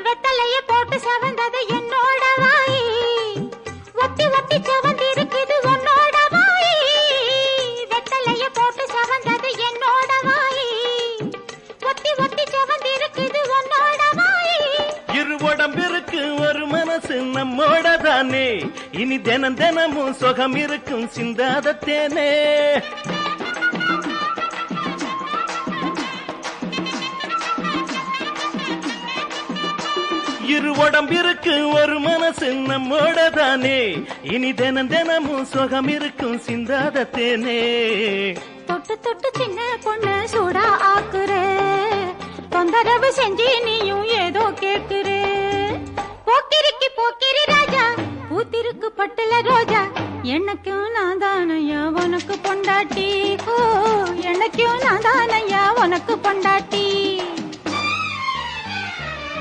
வெத்தலைய போட்டு செவந்தது என்னோட வாய், ஒட்டி ஒட்டி செவந்தி இருக்குது உன்னோட வாய். வெத்தலைய போட்டு செவந்தது என்னோட வாய், ஒட்டி ஒட்டி செவந்தி இருக்குது உன்னோட வாய். இரு உடம்பிற்கு ஒரு மனசு நம்மோட தானே, இனி தினம் தினமும் சுகம் இருக்கும் சிந்தாத தேனே. இரு உடம்பிற்கு ஒரு மனசு நம்மோட தானே, இனி தினம் தினமும் சுகம் இருக்கும் சிந்தாத தேனே. தொட்டு தொட்டு சின்ன பொண்ணு சூடா ஆக்குற, தொந்தரவு செஞ்சு நீயும் ஏதோ கேக்குற. போக்கிரிக்கு போக்கிரி ராஜா, பூத்திருக்கு பட்டுல ரோஜா, எனக்கும் நான் தானையா உனக்கு பொண்டாட்டி. ஓ எனக்கும் நான் தானையா உனக்கு பொண்டாட்டி.